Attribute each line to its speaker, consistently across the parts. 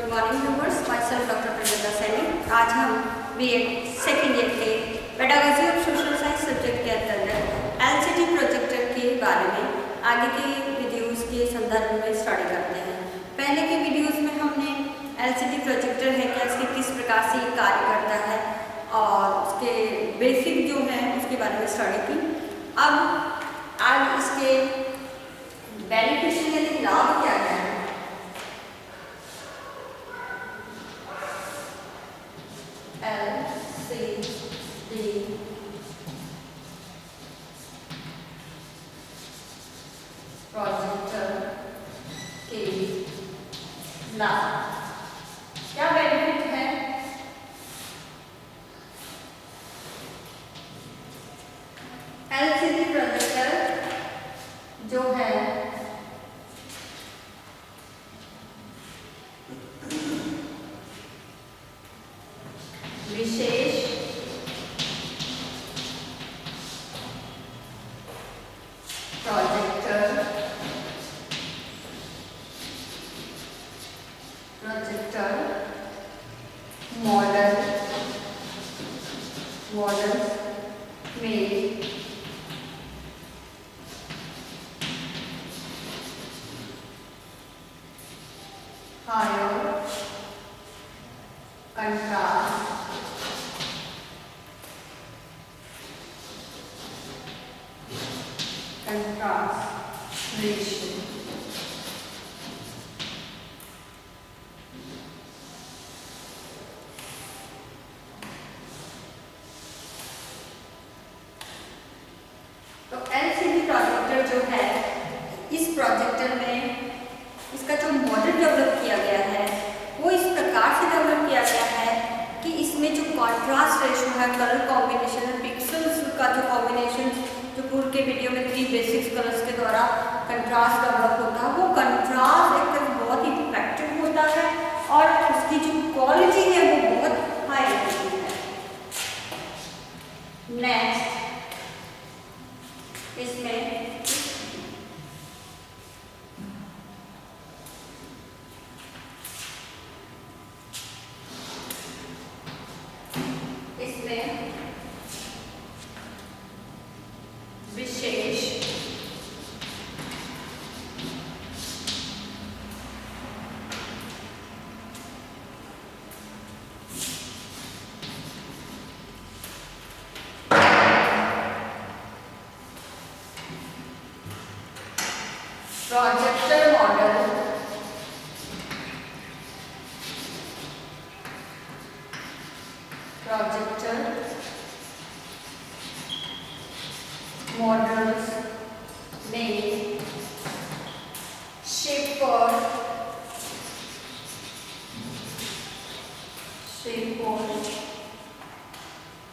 Speaker 1: Good morning viewers, myself doctor Pragata Saini. आज हम BEd second year के pedagogy of social science subject के अंतर्गत एलसीडी प्रोजेक्टर के बारे में आगे के वीडियोस के संदर्भ में स्टडी करते हैं। पहले के वीडियोस में हमने एलसीडी प्रोजेक्टर है क्या, इसके किस प्रकार से कार्य करता है और उसके बेसिक जो है उसके बारे में स्टडी की। अब आज इसके बेनिफिशियल यानी लाभ क्या क्या है। LCD प्रोजेक्टर के लाभ क्या बेनिफिट है। LCD प्रोजेक्टर जो है विशेष प्रोजेक्टर मॉडल में हायर कंट्रास्ट रेशियो तो एलसीडी प्रोजेक्टर जो है, इस प्रोजेक्टर में इसका जो मॉडल डेवलप किया गया है वो इस प्रकार से डेवलप किया गया है कि इसमें जो कॉन्ट्रास्ट रेशियो है, कलर कॉम्बिनेशन है, पिक्सल्स का जो कॉम्बिनेशन जो पूर्व के वीडियो में 3 बेसिक्स कलर्स के द्वारा कंट्रास्ट डेवलप होता है, वो कंट्रास्ट एकदम बहुत ही इफेक्टिव होता है और उसकी जो क्वालिटी है वो बहुत हाई होती है। नेक्स्ट इसमें विशेष प्रोजेक्टर मॉडल्स में शेप और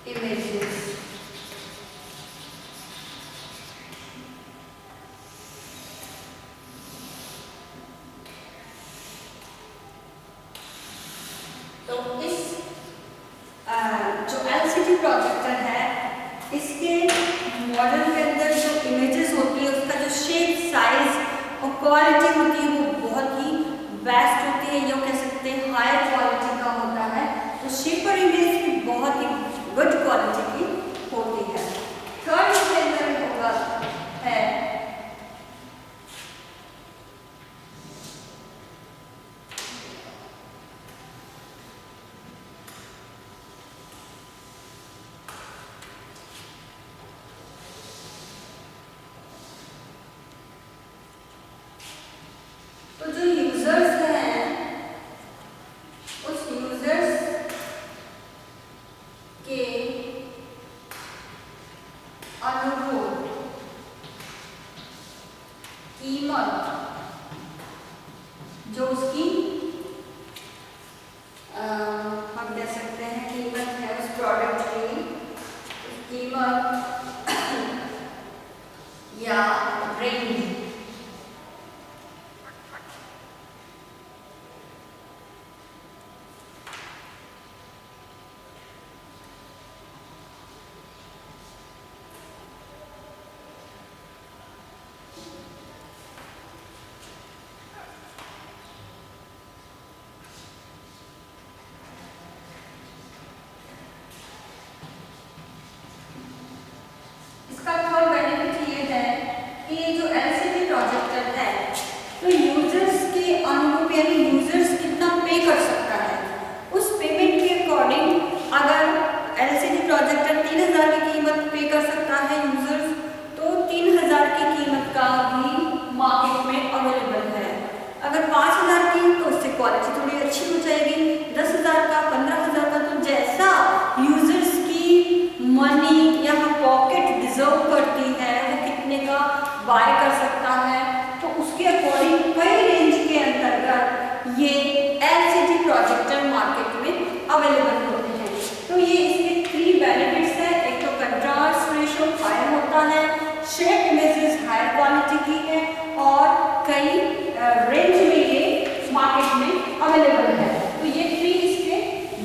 Speaker 1: इमेजेस तो इस जो एलसीडी प्रोजेक्टर है, इसके मॉडल के अंदर जो इमेजेस होती है उसका जो शेप, साइज और क्वालिटी होती है वो बहुत ही बेस्ट होती है, ये कह सकते हैं हाई क्वालिटी का होता है। तो शेप और इमेज की बहुत ही गुड क्वालिटी की होती है। थर्ड इसके अंदर होगा है तो जो यूजर्स हैं उस यूजर्स के अनुरूप कीमत जो उसकी हम कह सकते हैं कीमत है उस प्रोडक्ट की कीमत या रेंज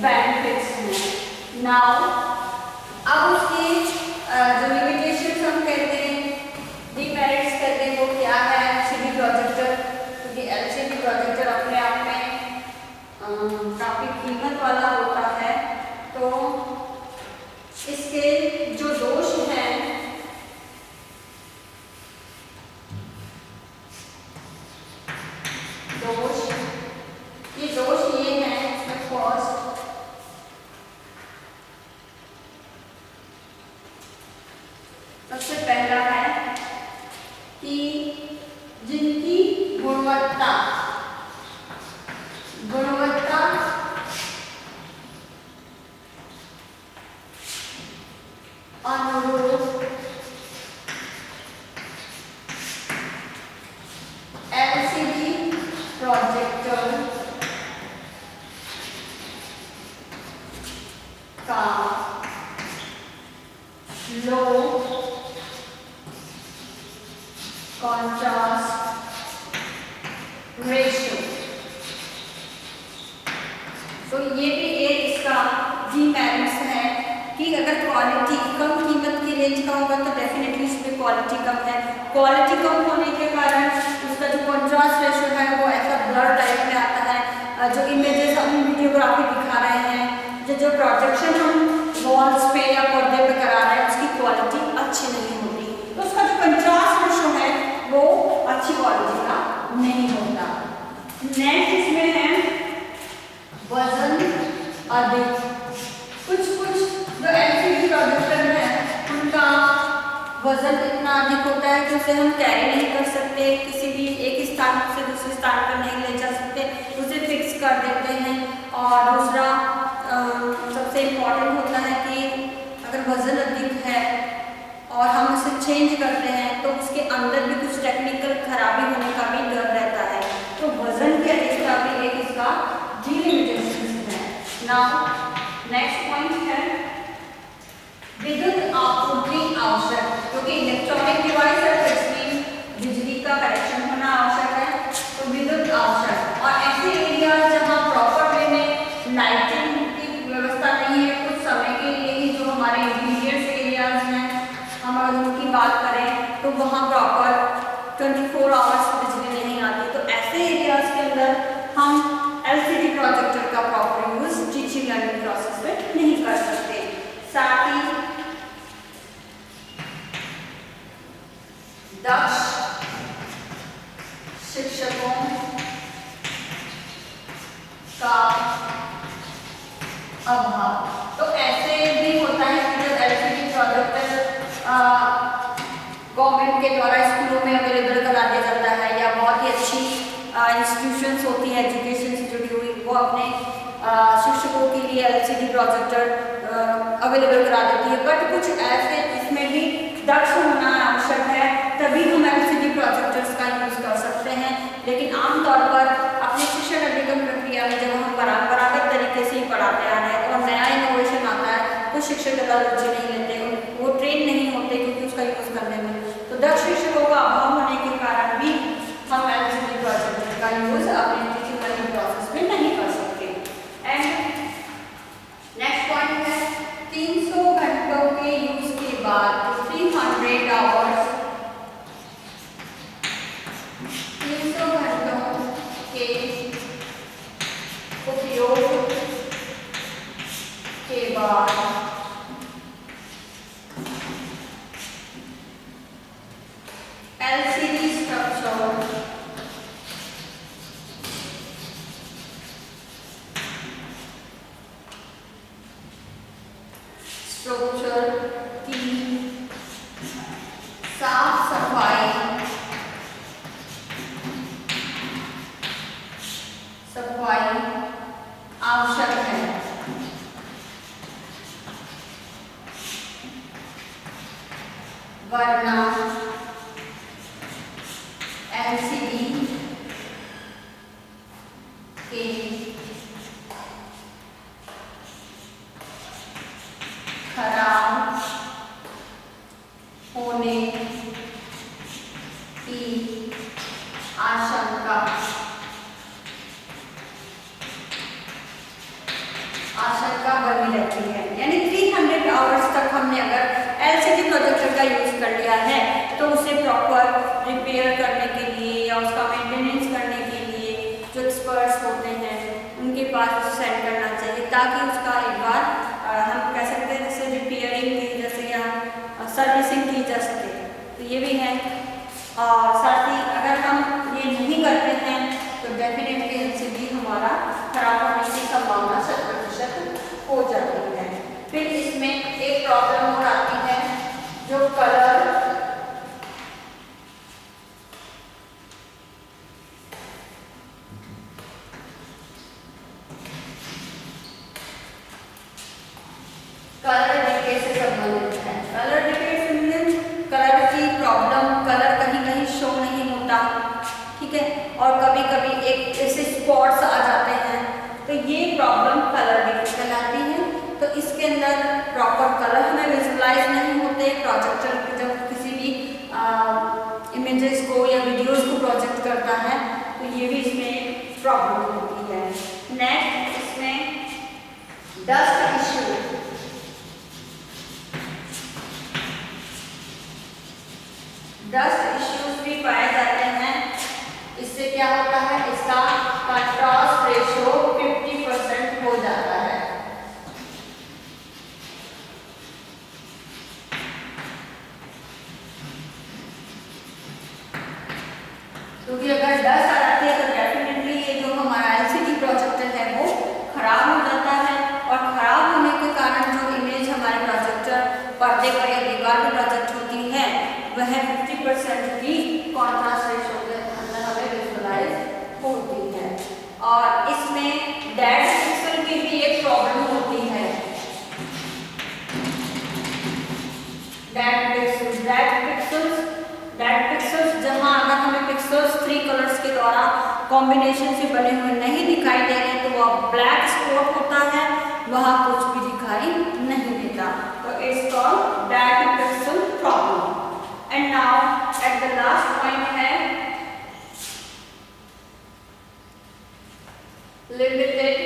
Speaker 1: बेनिफिट्स हैं। नाउ अब उसके जो लिमिटेशंस हम कहते हैं, डिमेरिट्स कहते हैं, वो क्या है एलसीडी प्रोजेक्टर, क्योंकि एलसीडी प्रोजेक्टर अपने आप में काफ़ी कीमत वाला होता है। तो इसके जो दोष हैं, दोष ये हैं इसमें फर्स्ट, सबसे पहला है कि जिनकी गुणवत्ता अनुरूप एलसीडी प्रोजेक्टर का लो कॉन्ट्रास्ट रेशियो, तो ये भी एक इसका डीमेरिट्स है कि अगर क्वालिटी कम कीमत की रेंज का होगा तो डेफिनेटली इसमें क्वालिटी कम है। क्वालिटी कम होने के कारण उसका जो कॉन्ट्रास्ट रेशियो है वो ऐसा ब्लर टाइप में आता है। जो इमेजेस हम वीडियोग्राफी दिखा रहे हैं, जो प्रोजेक्शन हम वॉल्स पे या पर्दे पे करा रहे हैं, उसकी क्वालिटी अच्छी नहीं होती, तो उसका जो कंट्रास्ट रेशियो है वो अच्छी क्वालिटी का नहीं होता। नेक्स्ट इसमें है वजन अधिक। कुछ जो एलसीडी प्रोजेक्टर है उनका वजन इतना अधिक होता है कि उसे हम कैरी नहीं कर सकते, किसी भी एक स्थान से दूसरे स्थान पर नहीं ले जा सकते, उसे फिक्स कर देते हैं। और दूसरा सबसे इम्पॉर्टेंट होता है कि अगर वजन अधिक है और हम उसे चेंज करते हैं तो उसके अंदर भी कुछ टेक्निकल खराबी होने का भी डर रहता है। तो वजन के अधिकता भी एक इसका डिलिमिटेशन है। नाउ नेक्स्ट पॉइंट है विद्युत आपूर्ति आवश्यक, क्योंकि इलेक्ट्रॉनिक डिवाइस है तो इसमें बिजली का कनेक्शन होना आवश्यक है, तो विद्युत आवश्यक। और ऐसे एरिया जहाँ प्रॉपर वे में लाइटिंग की व्यवस्था नहीं है, कुछ समय के लिए ही जो हमारे इंटीरियर्स एरियाज हैं हम अगर उनकी बात करें तो वहाँ प्रॉपर 24 आवर्स बिजली नहीं आती, तो ऐसे एरियाज के अंदर हम एलसीडी प्रोजेक्टर का proper use teaching learning process में नहीं कर सकते। साथ ही दक्ष शिक्षकों का अभाव, तो ऐसे भी होता है कि जब एलसीडी प्रोजेक्टर गवर्नमेंट के द्वारा स्कूलों में अवेलेबल करा दिया जाता है या बहुत ही अच्छी इंस्टीट्यूशंस होती हैं एजुकेशन से जुड़ी हुई, वो अपने शिक्षकों के लिए एलसीडी प्रोजेक्टर अवेलेबल करा देती है, बट कुछ ऐसे इसमें भी दक्ष होना आवश्यक है, तभी हम एलसीडी प्रोजेक्टर्स का यूज़ कर सकते हैं। लेकिन आमतौर पर अपने शिक्षण अधिगम प्रक्रिया में जब हम परंपरागत तरीके से ही पढ़ाते आ रहे हैं और नया इनोवेशन आता है तो शिक्षक ज़्यादा रुचि नहीं लेते, वो ट्रेन नहीं होते क्योंकि उसका यूज़ करने में, तो दक्ष शिक्षकों का अभाव होने के कारण भी हम एलसीडी प्रोजेक्टर का यूज़ अपने टीचिंग लर्निंग प्रोसेस में नहीं कर सकते। एंड नेक्स्ट पॉइंट है 300 घंटों के यूज के बाद 300 आवर्स, 300 घंटों के उपयोग के बाद एलसीडी स्ट्रक्चर की साफ सफाई आवश्यक है। वरना एलसीडी के खराब होने की आशंका बनी रहती है। यानी 300 आवर्स तक हमने अगर एलसीडी प्रोजेक्टर का यूज़ कर लिया है तो उसे प्रॉपर रिपेयर करने के लिए या उसका मेंटेनेंस करने के लिए जो एक्सपर्ट्स होते हैं उनके पास सेंड करना चाहिए, ताकि उसका एक बार हम कह सकते हैं जैसे रिपेयरिंग की जैसे या सर्विसिंग की जा सके। तो ये भी है। और साथ ही अगर हम ये नहीं करते हैं तो डेफिनेटली एलसीडी हमारा खराब होने की संभावना 100% हो जाती है। फिर इसमें एक प्रॉब्लम और आती है जो कलर डिके से संबंधित है। कलर डिके से संबंधित कलर की प्रॉब्लम, कलर कहीं कहीं शो नहीं होता, ठीक है, और कभी कभी एक ऐसे स्पॉट्स आ जाते हैं, तो ये प्रॉब्लम कलर डिके कहलाती है। तो इसके अंदर प्रॉपर कलर हमें विजुअलाइज नहीं होते। प्रोजेक्टर जब किसी भी इमेजेस को या वीडियोस को प्रोजेक्ट करता है तो ये भी इसमें प्रॉब्लम होती है। नेक्स्ट इसमें डस्ट इश्यू, डस्ट इश्यूज भी पाए जाते हैं। इससे क्या होता है, इसका कंट्रास्ट रेशियो 50% हो जाता है। क्योंकि अगर डस्ट आ जाती है तो डेफिनेटली ये जो हमारा एलसीडी प्रोजेक्टर है वो खराब हो जाता है, और खराब होने के कारण जो इमेज हमारे प्रोजेक्टर पर्दे पर या दीवार पर प्रोजेक्ट होती है वह 50% की कॉन्ट्रास्ट रेशियो के अंदर हमें विजुअलाइज होती है। और इसमें डेड पिक्सल की भी एक प्रॉब्लम होती है। डेड पिक्सल्स जहां अगर हमें पिक्सल्स 3 कलर्स के द्वारा कॉम्बिनेशन से बने हुए नहीं दिखाई दे रहे तो वह ब्लैक स्पॉट होता है, वहां कुछ भी दिखाई नहीं देता। तो it's called dead pixel problem. And now at the last point है limited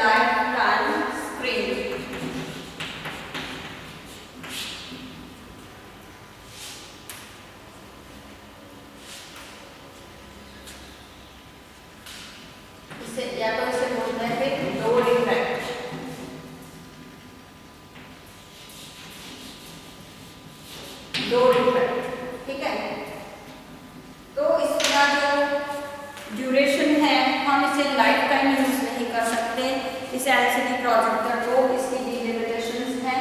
Speaker 1: lifetime screen। इसे या तो इसे बोलते हैं फिर लोड इफेक्ट। लोड इफेक्ट, ठीक है। तो इसका जो ड्यूरेशन है हम इसे लाइफ टाइम यूज नहीं कर सकते। इस एलसीडी प्रोजेक्टर को इसकी लिमिटेशंस हैं।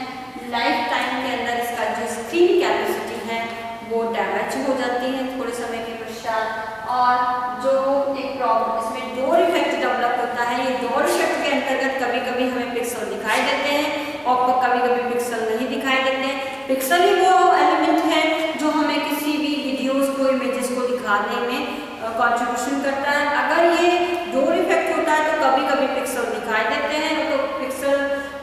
Speaker 1: लाइफ टाइम के अंदर इसका जो स्क्रीन कैपेसिटी है वो डैमेज हो जाती है थोड़े समय के पश्चात। और जो एक प्रॉब्लम इसमें डोर इफेक्ट डेवलप होता है, ये डोर इफेक्ट के अंतर्गत कभी कभी हमें पिक्सल दिखाई देते हैं और कभी कभी पिक्सल नहीं दिखाई देते हैं। पिक्सल ही वो एलिमेंट है जो हमें किसी भी वीडियोस को, इमेजेस को दिखाने में कंट्रीब्यूशन करता है। अगर ये डोर इफेक्ट होता है तो कभी कभी पिक्सल दिखाई देते हैं, तो पिक्सल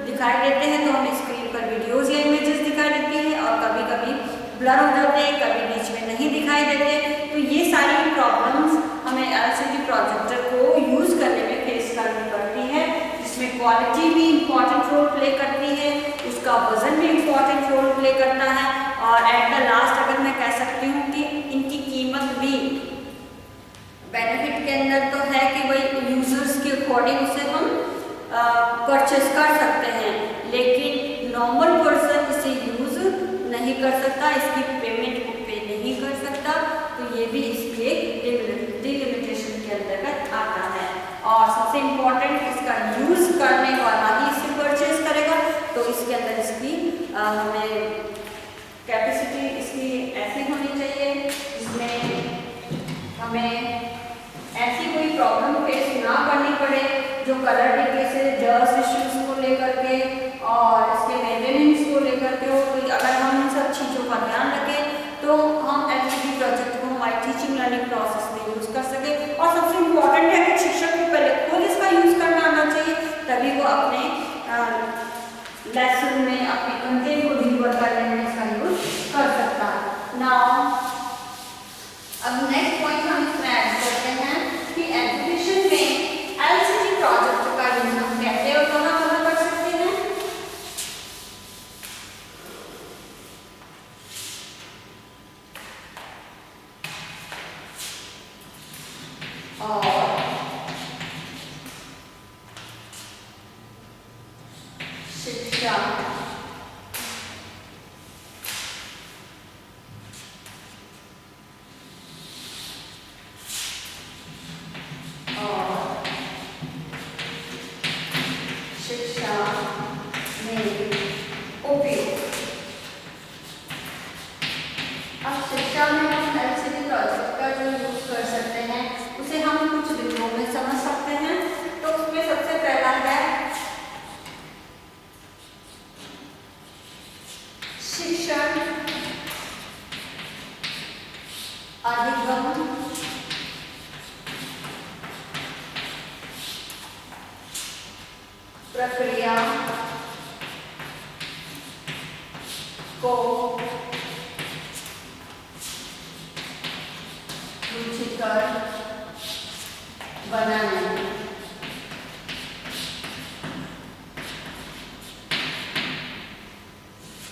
Speaker 1: दिखाई देते हैं तो हमें स्क्रीन पर वीडियोस या इमेजेस दिखाई देती है, और कभी कभी ब्लर हो जाते हैं, कभी बीच में नहीं दिखाई देते। तो ये सारी प्रॉब्लम्स हमें एलसीडी प्रोजेक्टर को यूज करने में फेस करनी पड़ती है, जिसमें क्वालिटी भी इम्पॉर्टेंट रोल प्ले करती है, उसका वजन भी इम्पॉर्टेंट रोल प्ले करता है, और एट द लास्ट अगर मैं कह सकती हूँ कि इनकी कीमत भी बेनिफिट के अंदर तो है कि भाई यूजर्स के अकॉर्डिंग उसे हम परचेस कर सकते हैं, लेकिन नॉर्मल पर्सन इसे यूज नहीं कर सकता, इसकी पेमेंट को पे नहीं कर सकता। तो ये भी इसकी एक डिलिमिटेशन के अंतर्गत आता है। और सबसे इम्पोर्टेंट इसका यूज करने वाला ही इसे परचेस करेगा, तो इसके अंदर इसकी हमें कैपेसिटी इसकी ऐसी होनी चाहिए जिसमें हमें ऐसी कोई प्रॉब्लम फेस ना करनी पड़े जो कलर डिके से डस्ट इश्यूज को लेकर के और इसके मेंटेनेंस को लेकर के हो। तो अगर हम इन सब चीज़ों का ध्यान रखें तो हम एलसीडी प्रोजेक्ट को पहला है शिक्षण अधिगम प्रक्रिया को रुचिकर बनाने।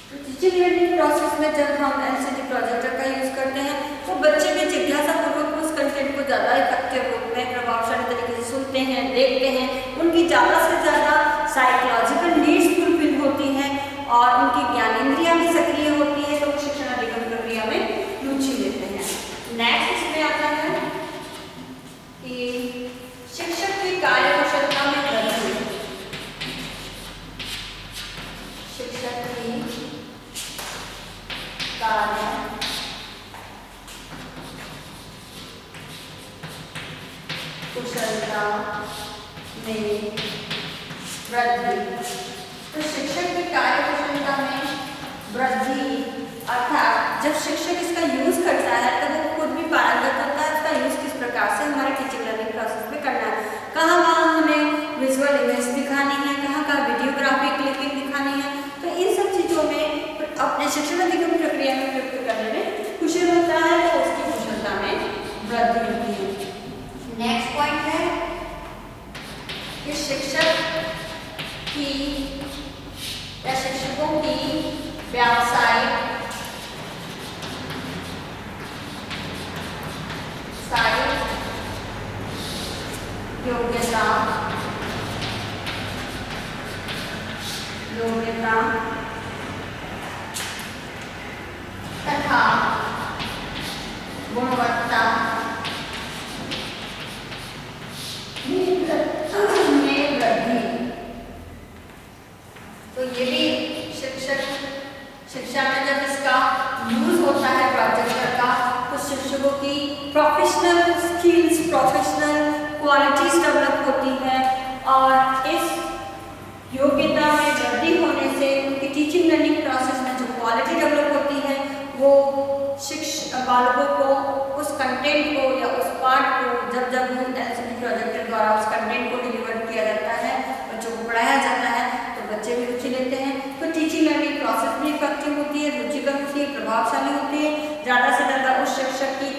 Speaker 1: तो टीचिंग लर्निंग प्रोसेस में जब हम एलसीडी प्रोजेक्टर का यूज करते हैं तो बच्चे भी जिज्ञासा पूर्वक उस कंटेंट को ज़्यादा इफेक्टिव रूप में प्रभावशाली तरीके से सुनते हैं, देखते हैं, उनकी ज़्यादा से ज़्यादा साइकोलॉजिकल नीड्स फुलफिल होती हैं और उनकी ज्ञानेंद्रियां भी सक्रिय होती है, तो शिक्षण अधिगम प्रक्रिया में रुचि लेते हैं। नेक्स्ट इसमें आता है कि शिक्षक की कार्यकुशलता में वृद्धि। शिक्षक की कार्य कुशलता में वृद्धि। तो शिक्षक की कार्यकुशलता में वृद्धि अर्थात जब शिक्षक इसका यूज करता है तब वो खुद भी पारंगत होता है इसका यूज किस प्रकार से हमारे टीचिंग लर्निंग प्रोसेस में करना है, कहाँ हमें विजुअल इमेज दिखानी है, कहाँ वीडियोग्राफी क्लिपिंग दिखानी है। तो इन सब चीज़ों में अपने शिक्षण अधिगम प्रक्रिया में प्रयुक्त करने में कुशल होता है तो उसकी कुशलता में वृद्धि होती है। नेक्स्ट पॉइंट है कि शिक्षक की या शिक्षकों की व्यावसायिक योग्यता तथा गुणवत्ता में वृद्धि। तो ये भी शिक्षा में जब इसका यूज होता है प्रोजेक्टर का तो शिक्षकों की professional skills, professional qualities develop होती है और इस योग्यता में वृद्धि होने से उनकी टीचिंग लर्निंग प्रोसेस में जो क्वालिटी डेवलप होती है वो बालकों को उस कंटेंट को या उस पार्ट को जब एलसीडी प्रोजेक्टर द्वारा उस कंटेंट को डिलीवर किया जाता है, बच्चों को पढ़ाया जाता है तो बच्चे भी रुचि लेते हैं। तो टीचिंग लर्निंग प्रोसेस भी इफेक्टिव होती है, रुचिकर होती है, प्रभावशाली होती है। ज़्यादा से ज़्यादा उस शिक्षक की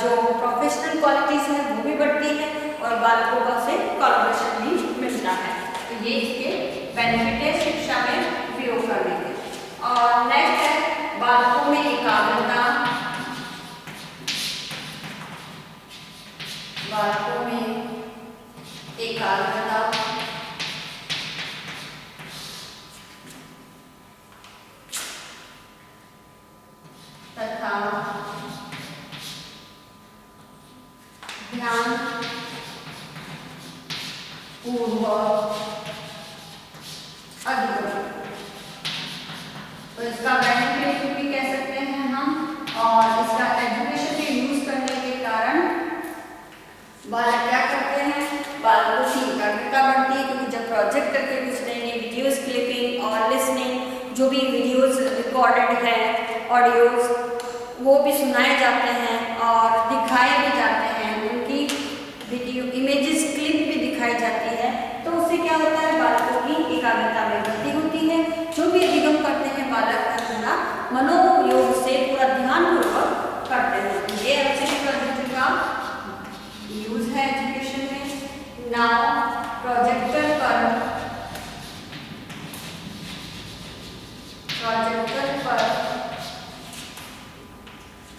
Speaker 1: जो प्रोफेशनल क्वालिटीज़ हैं वो भी बढ़ती है और बालकों का से कोलैबोरेशन भी मिलता है। तो ये इसके बेनिफिट है शिक्षा में उपयोग करने के। और नेक्स्ट है बालकों में एकाग्रता। बालकों में एकाग्रता तथा ध्यान पूर्वक अधिगम। तो इसका बेनिफिट भी कह सकते हैं हम और इसका एजुकेशन में यूज करने के कारण बालक क्या करते हैं, बालकों की एकाग्रता बढ़ती है क्योंकि जब प्रोजेक्ट करके कुछ नई नई वीडियोस क्लिपिंग और लिसनिंग जो भी वीडियोस रिकॉर्डेड है ऑडियोज वो भी सुनाए जाते हैं और दिखाए भी जाते हैं, उनकी वीडियो इमेजेस क्लिप भी दिखाई जाती है। तो उससे क्या होता है बालकों की एकाग्रता में वृद्धि होती है। जो भी अधिगम करते हैं बालक का पूरा मनोयोग से पूरा ध्यानपूर्वक करते हैं। ये एलसीडी प्रोजेक्टर का यूज है एजुकेशन में। नाउ प्रोजेक्टर पर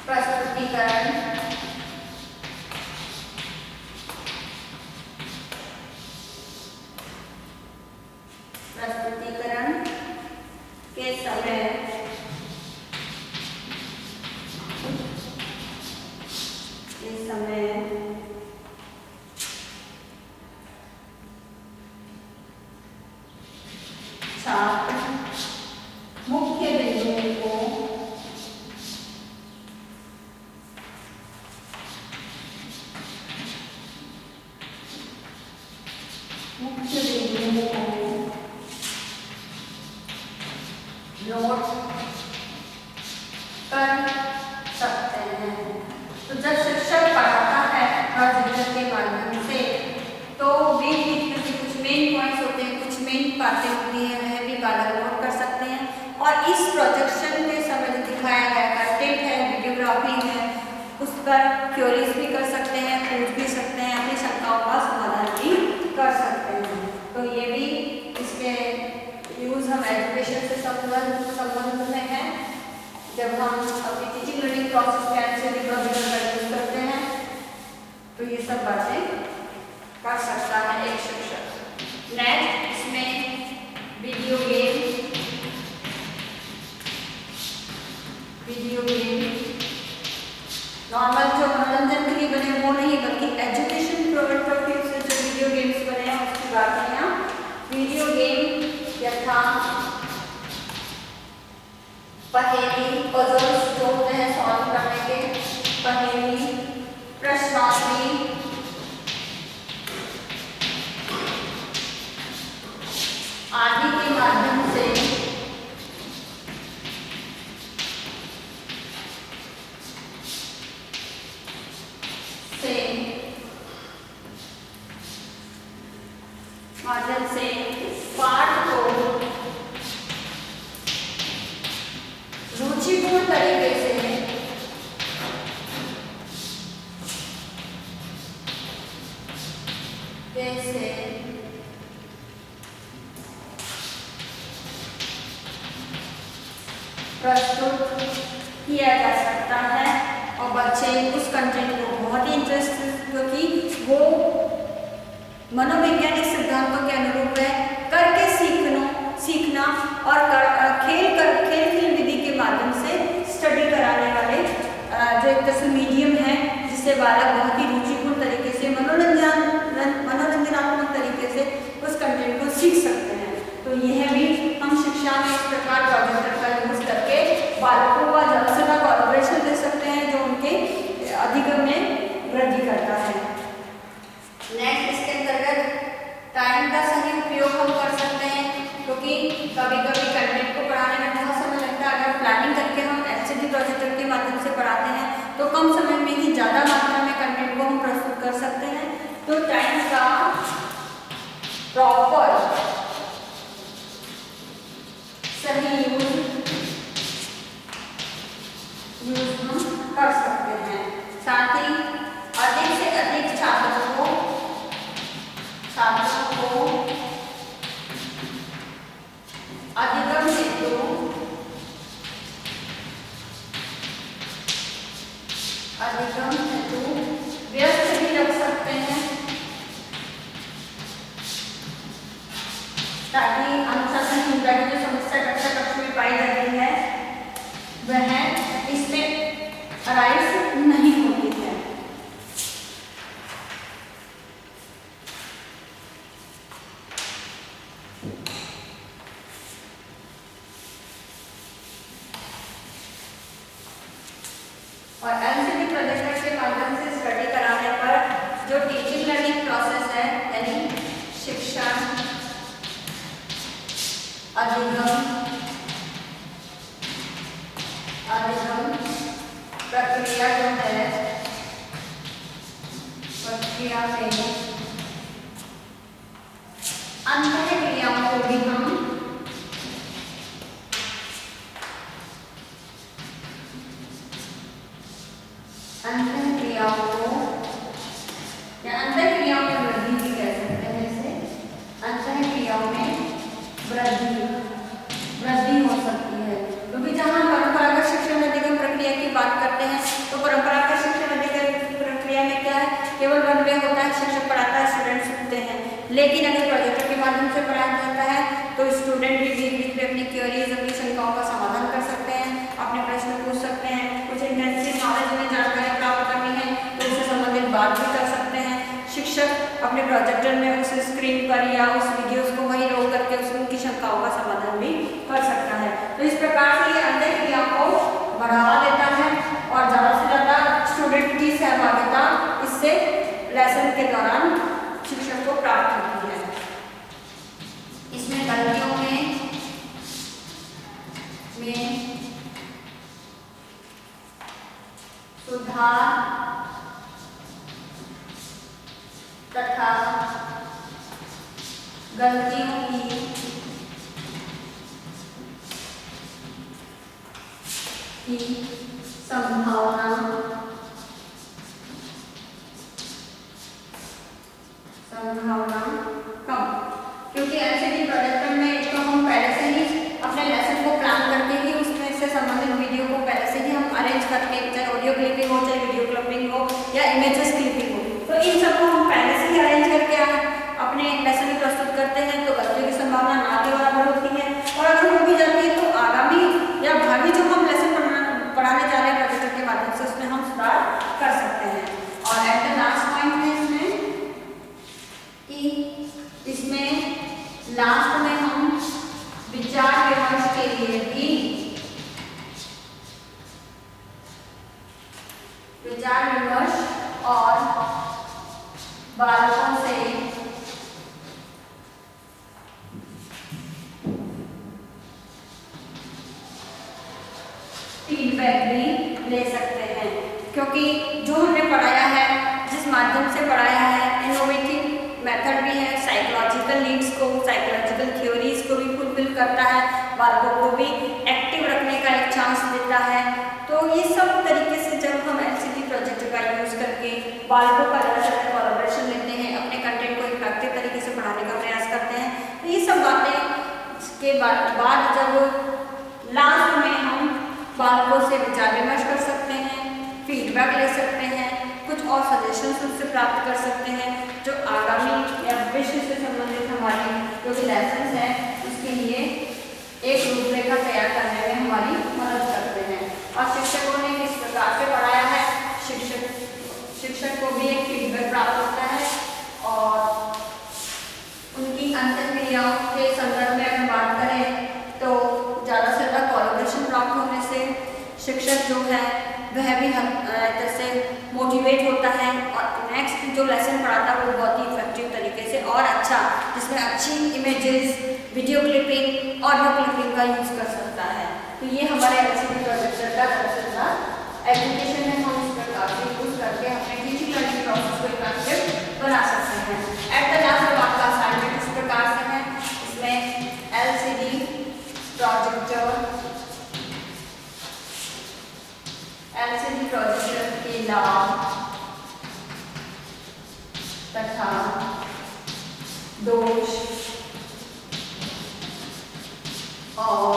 Speaker 1: प्रस्तुतिकरण के समय छात्र मुख्य बिंदुओं को मुख्य कर सकते हैं। तो जब शिक्षक पढ़ाता है प्रोजेक्टर के माध्यम से तो बीच बीच में कुछ मेन पॉइंट्स होते हैं, कुछ मेन बातें होती हैं, वह भी बालक नोट कर सकते हैं। और इस प्रोजेक्शन के समय जो दिखाया गया कंटेंट है, वीडियोग्राफी है, उस पर क्वेरीज भी कर सकते हैं, पूछ भी सकते हैं, अपनी शंकाओं का समाधान भी कर सकते हैं। तो ये भी इसके यूज़ हम एजुकेशन से संबंध में है। जब हम अपनी टीचिंग लर्निंग प्रोसेस के एलसीडी प्रोजेक्टर का यूज करते हैं तो ये सब बातें कर सकता है एक शिक्षक। नेक्स्ट इसमें वीडियो गेम नॉर्मल जो मनोरंजन के लिए बने वो नहीं, बल्कि एजुकेशन प्रोडक्टिव से जो वीडियो गेम्स बने हैं उसकी बात है यहाँ। वीडियो गेम यथा पहेली, पजल्स जो होते हैं सॉल्व करने के, पहेली, प्रश्नोत्तरी आदि के माध्यम से पाठ को रुचिपूर्ण तरीके से कैसे प्रस्तुत किया जा सकता है और बच्चे उस कंटेंट को बहुत ही इंटरेस्ट, क्योंकि वो मनोवैज्ञानिक सिद्धांतों के अनुरूप है, करके सीखना और खेल विधि के माध्यम से स्टडी कराने वाले जो एक तरह से मीडियम है, जिससे बालक बहुत ही रुचिपूर्ण तरीके से मनोरंजनात्मक तरीके से उस कंटेंट को सीख सकते हैं। तो यह भी हम शिक्षा में इस प्रकार प्रोजेक्टर का यूज करके बालकों का ज़्यादा से ज़्यादा कोलैबोरेशन दे सकते हैं, जो उनके अधिगम में वृद्धि करता है। नेक्स्ट इसके अंतर्गत टाइम का सही उपयोग हम कर सकते हैं, क्योंकि कभी कभी कंटेंट को पढ़ाने में बहुत समय लगता है। अगर प्लानिंग करके हम एलसीडी प्रोजेक्टर के माध्यम से पढ़ाते हैं तो कम समय में ही ज़्यादा मात्रा में कंटेंट को हम प्रस्तुत कर सकते हैं। तो टाइम का प्रॉपर सही यूज हम कर सकते हैं। साथ ही अधिक से अधिक छात्रों को अधिगम हेतु व्यस्त भी रख सकते हैं, ताकि अनुशासनहीनता की जो समस्या कक्षा कक्ष में पाई जाती है वह इसमें अराइज नहीं होती है। और एलसीडी प्रोजेक्टर के माध्यम से स्टडी कराने पर जो टीचिंग लर्निंग प्रोसेस है, यानी शिक्षण, अधिगम प्रक्रिया जो है, प्रक्रिया में अंतःक्रियाओं को भी हम अंतःक्रियाओं में वृद्धि भी कह सकते हैं। इसे अंतःक्रियाओं में वृद्धि हो सकती है, क्योंकि जहाँ परंपरागत शिक्षण अधिगम प्रक्रिया की बात करते हैं तो परंपरागत शिक्षण अधिगम प्रक्रिया में क्या है, केवल वन वे होता है, शिक्षक पढ़ाता है, स्टूडेंट सुनते हैं। लेकिन अगर प्रोजेक्टर के माध्यम से पढ़ाया जाता है तो स्टूडेंट भी बीच बीच में अपनी क्वेरीज, अपनी शंकाओं का समाधान कर सकते हैं, अपने प्रश्न पूछ सकते हैं, कुछ इंटेंसिव नॉलेज में जानकारी प्राप्त करनी है तो उससे संबंधित बात भी कर सकते हैं। शिक्षक अपने प्रोजेक्टर में उस स्क्रीन पर या उस वीडियोस को वहीं रोक करके उनकी शंकाओं का समाधान भी कर सकता है। तो इस प्रकार से ये अंतःक्रियाओं को बढ़ावा देता है और ज़्यादा से ज़्यादा स्टूडेंट की सहभागिता इससे लेसन के दौरान शिक्षक को प्राप्त होती है। इसमें गलतियों में सुधार तथा गलतियों की संभावना कम, क्योंकि एलसीडी प्रोजेक्टर में एक तो हम पहले से ही अपने लेसन को प्लान करके ही उसमें से संबंधित वीडियो को पहले से ही हम अरेंज करके, चाहे ऑडियो क्लिपिंग हो, चाहे वीडियो क्लिपिंग हो या इमेजेस क्लिपिंग हो, तो इन सबको हम पहले से ही अरेंज करके अपने लेसन में प्रस्तुत करते हैं, तो गलतियों की संभावना ना के बराबर होती है। और अगर हो भी जाती है तो आगामी या भावी जो हम लेसन पढ़ाने जा रहे हैं प्रोजेक्टर के माध्यम से उसमें हम सुधार कर सकते हैं। और एट द लास्ट पॉइंट है इसमें लास्ट में हम विचार विमर्श के लिए भी विचार विमर्श और बालकों से फीडबैक भी ले सकते हैं, क्योंकि जो हमने पढ़ाया है, जिस माध्यम से पढ़ाया है, इनोवेटिव मेथड भी है, साइकोलॉजिकल नीड्स को, साइकोलॉजिकल थ्योरीज को भी फुलफिल करता है, बालकों को भी एक्टिव रखने का एक चांस देता है। तो ये सब तरीके से जब हम एलसीडी प्रोजेक्टर का यूज करके बालकों का कोलैबोरेशन लेते हैं, अपने कंटेंट को इफेक्टिव तरीके से पढ़ाने का प्रयास करते हैं, तो ये सब बातें के बाद जब लास्ट में हम बालकों से विचार विमर्श कर सकते हैं, फीडबैक ले सकते हैं, कुछ और सजेशंस उनसे प्राप्त कर सकते हैं, जो आगामी या विषय से संबंधित हमारी जो भी लेसन है उसके लिए एक रूपरेखा तैयार करने में हमारी मदद करते हैं। और शिक्षकों ने किस प्रकार से पढ़ाया है, शिक्षक को भी एक फीडबैक प्राप्त होता है, और उनकी अंतःक्रियाओं के संदर्भ में अगर बात करें तो ज़्यादा से ज़्यादा कोलैबोरेशन प्राप्त होने से शिक्षक जो है वह भी जैसे मोटिवेट होता है और नेक्स्ट जो लेसन पढ़ाता है वो बहुत ही इफेक्टिव तरीके से और अच्छा, जिसमें अच्छी images, video clipping, audio clipping का यूज़ कर सकता है। तो ये हमारे एलसीडी प्रोजेक्टर का एप्लीकेशन है, हम इस प्रकार से यूज करके अपने टीचिंग लर्निंग प्रोसेस को इफेक्टिव बना सकते हैं। एट द लास्ट जब आपका असाइनमेंट इस प्रकार से है, इसमें एलसीडी प्रोजेक्टर के लाभ तथा दोष और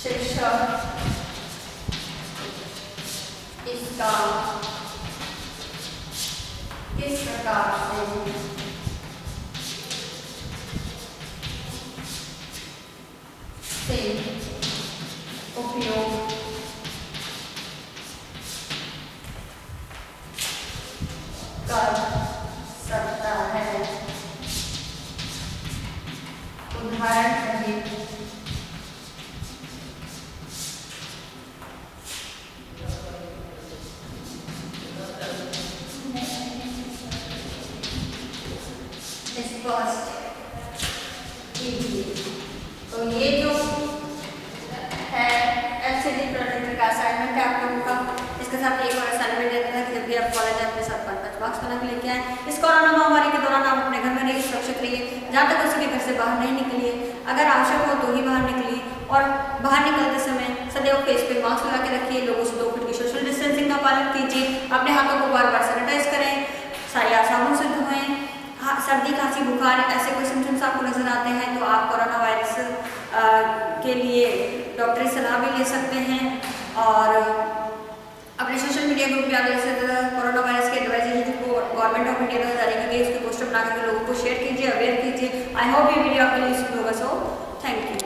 Speaker 1: शिक्षक इसका किस प्रकार से उपयोग कर सकता है। उदाहरण सहित स्पष्ट कीजिए। तो ये जो है एलसीडी प्रोजेक्टर का असाइनमेंट है आप लोगों का, इसके साथ एक और असाइनमेंट देता है कि जब भी आप कॉलेज अपने साथ 5 बॉक्स बना के लेके आए। इस कोरोना महामारी के दौरान आप अपने घर में रहिए, सुरक्षित रहिए, जहाँ तक हो सके घर से बाहर नहीं निकलिए, अगर आवश्यक हो तो ही बाहर निकलिए, और बाहर निकलते समय सदैव फेस पे मास्क लगा के रखिए, लोगों से 2 फीट की सोशल डिस्टेंसिंग का पालन कीजिए, अपने हाथों को बार-बार सैनिटाइज करें, साबुन से धोएं। सर्दी, खांसी, बुखार ऐसे कोई सिम्टम्स आपको नजर आते हैं तो आप कोरोना वायरस के लिए डॉक्टरी सलाह भी ले सकते हैं, और अपने सोशल मीडिया ग्रुप में आप जैसे कोरोना वायरस के एडवाइजरी को गवर्नमेंट ऑफ इंडिया द्वारा जारी की गई उसके पोस्टर बना करके लोगों को शेयर कीजिए, अवेयर कीजिए। आई होप ये वीडियो आपके लिए यूजफुल होगा। So thank you.